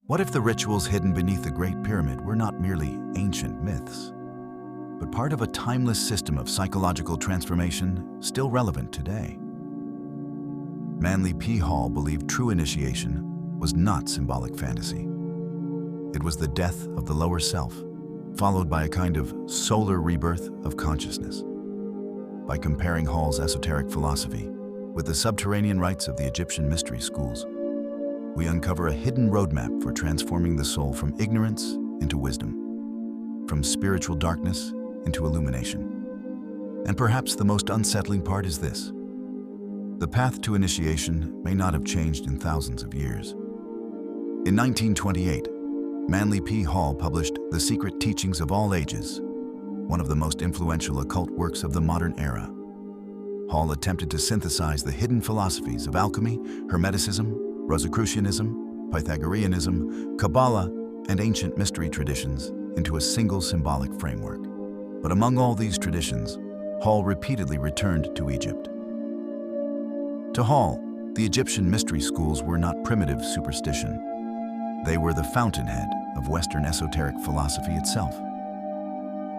What if the rituals hidden beneath the Great Pyramid were not merely ancient myths, but part of a timeless system of psychological transformation still relevant today? Manly P. Hall believed true initiation was not symbolic fantasy. It was the death of the lower self, followed by a kind of solar rebirth of consciousness. By comparing Hall's esoteric philosophy with the subterranean rites of the Egyptian mystery schools, we uncover a hidden roadmap for transforming the soul from ignorance into wisdom, from spiritual darkness into illumination. And perhaps the most unsettling part is this: the path to initiation may not have changed in thousands of years. In 1928, Manly P. Hall published The Secret Teachings of All Ages, one of the most influential occult works of the modern era. Hall attempted to synthesize the hidden philosophies of alchemy, hermeticism, Rosicrucianism, Pythagoreanism, Kabbalah, and ancient mystery traditions into a single symbolic framework. But among all these traditions, Hall repeatedly returned to Egypt. To Hall, the Egyptian mystery schools were not primitive superstition. They were the fountainhead of Western esoteric philosophy itself.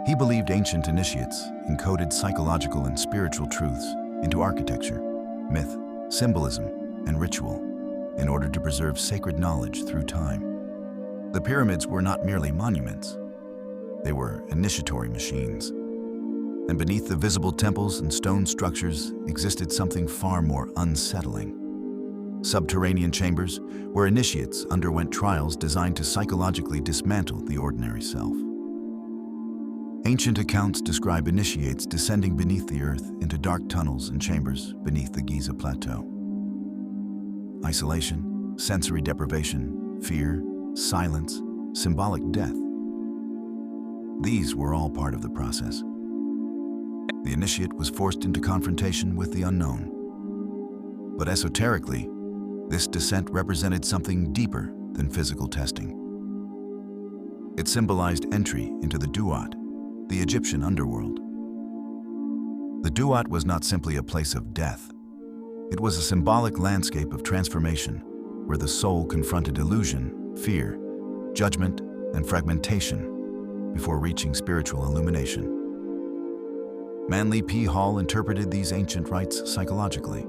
He believed ancient initiates encoded psychological and spiritual truths into architecture, myth, symbolism, and ritual in order to preserve sacred knowledge through time. The pyramids were not merely monuments. They were initiatory machines. And beneath the visible temples and stone structures existed something far more unsettling. Subterranean chambers where initiates underwent trials designed to psychologically dismantle the ordinary self. Ancient accounts describe initiates descending beneath the earth into dark tunnels and chambers beneath the Giza Plateau. Isolation, sensory deprivation, fear, silence, symbolic death. These were all part of the process. The initiate was forced into confrontation with the unknown. But esoterically, this descent represented something deeper than physical testing. It symbolized entry into the Duat, the Egyptian underworld. The Duat was not simply a place of death. It was a symbolic landscape of transformation where the soul confronted illusion, fear, judgment, and fragmentation before reaching spiritual illumination. Manly P. Hall interpreted these ancient rites psychologically.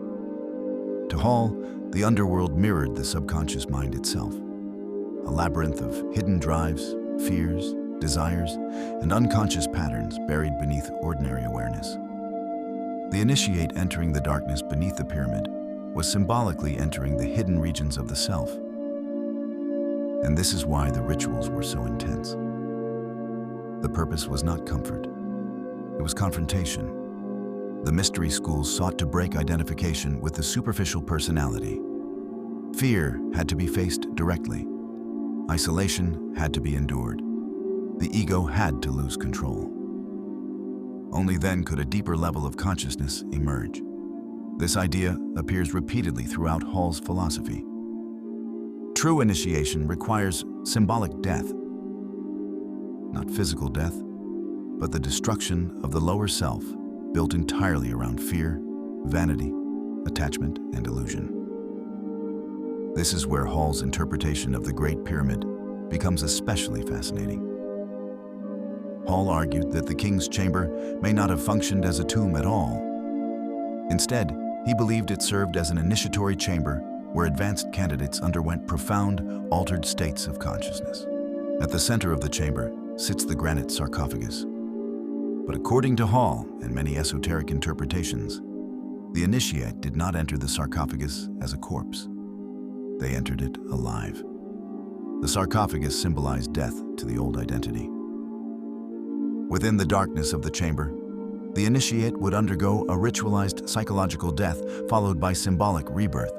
To Hall, the underworld mirrored the subconscious mind itself, a labyrinth of hidden drives, fears, desires, and unconscious patterns buried beneath ordinary awareness. The initiate entering the darkness beneath the pyramid was symbolically entering the hidden regions of the self. And this is why the rituals were so intense. The purpose was not comfort. It was confrontation. The mystery schools sought to break identification with the superficial personality. Fear had to be faced directly. Isolation had to be endured. The ego had to lose control. Only then could a deeper level of consciousness emerge. This idea appears repeatedly throughout Hall's philosophy. True initiation requires symbolic death. Not physical death, but the destruction of the lower self built entirely around fear, vanity, attachment, and illusion. This is where Hall's interpretation of the Great Pyramid becomes especially fascinating. Hall argued that the king's chamber may not have functioned as a tomb at all. Instead, he believed it served as an initiatory chamber where advanced candidates underwent profound, altered states of consciousness. At the center of the chamber sits the granite sarcophagus. But according to Hall and many esoteric interpretations, the initiate did not enter the sarcophagus as a corpse. They entered it alive. The sarcophagus symbolized death to the old identity. Within the darkness of the chamber, the initiate would undergo a ritualized psychological death followed by symbolic rebirth.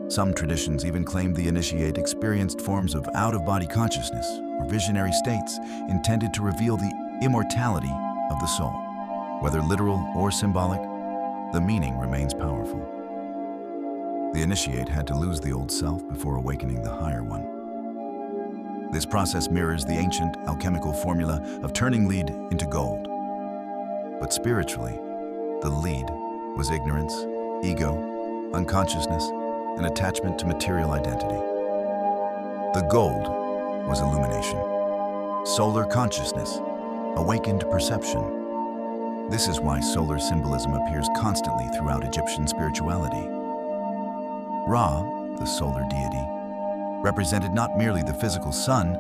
Some traditions even claim the initiate experienced forms of out-of-body consciousness or visionary states intended to reveal the immortality of the soul. Whether literal or symbolic, the meaning remains powerful. The initiate had to lose the old self before awakening the higher one. This process mirrors the ancient alchemical formula of turning lead into gold. But spiritually, the lead was ignorance, ego, unconsciousness, and attachment to material identity. The gold was illumination, solar consciousness, awakened perception. This is why solar symbolism appears constantly throughout Egyptian spirituality. Ra, the solar deity, represented not merely the physical sun,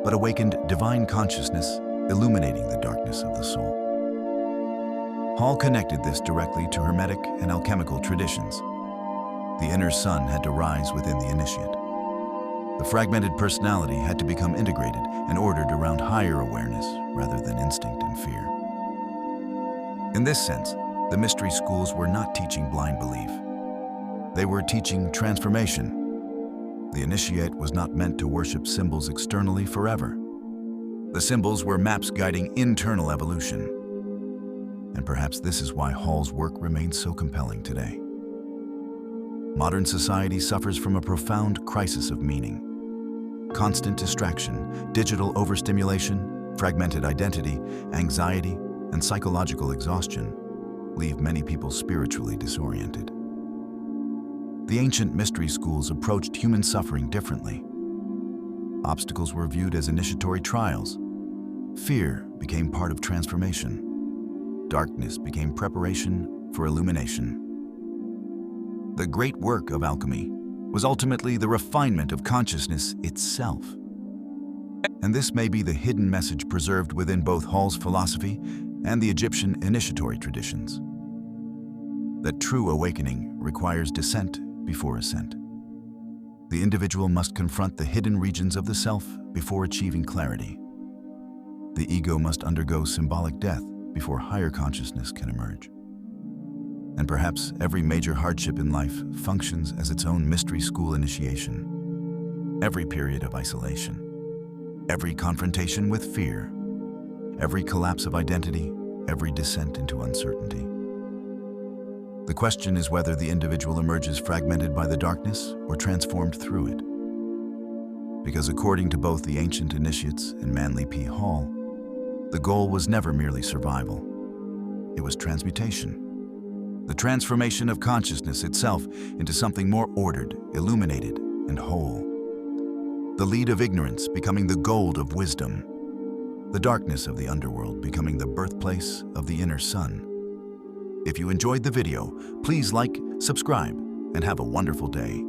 but awakened divine consciousness, illuminating the darkness of the soul. Hall connected this directly to hermetic and alchemical traditions. The inner sun had to rise within the initiate. The fragmented personality had to become integrated and ordered around higher awareness rather than instinct and fear. In this sense, the mystery schools were not teaching blind belief. They were teaching transformation. The initiate was not meant to worship symbols externally forever. The symbols were maps guiding internal evolution. And perhaps this is why Hall's work remains so compelling today. Modern society suffers from a profound crisis of meaning. Constant distraction, digital overstimulation, fragmented identity, anxiety, and psychological exhaustion leave many people spiritually disoriented. The ancient mystery schools approached human suffering differently. Obstacles were viewed as initiatory trials. Fear became part of transformation. Darkness became preparation for illumination. The great work of alchemy was ultimately the refinement of consciousness itself. And this may be the hidden message preserved within both Hall's philosophy and the Egyptian initiatory traditions. That true awakening requires descent before ascent. The individual must confront the hidden regions of the self before achieving clarity. The ego must undergo symbolic death before higher consciousness can emerge. And perhaps every major hardship in life functions as its own mystery school initiation. Every period of isolation, every confrontation with fear, every collapse of identity, every descent into uncertainty. The question is whether the individual emerges fragmented by the darkness or transformed through it. Because according to both the ancient initiates and Manly P. Hall, the goal was never merely survival. It was transmutation. The transformation of consciousness itself into something more ordered, illuminated, and whole. The lead of ignorance becoming the gold of wisdom. The darkness of the underworld becoming the birthplace of the inner sun. If you enjoyed the video, please like, subscribe, and have a wonderful day.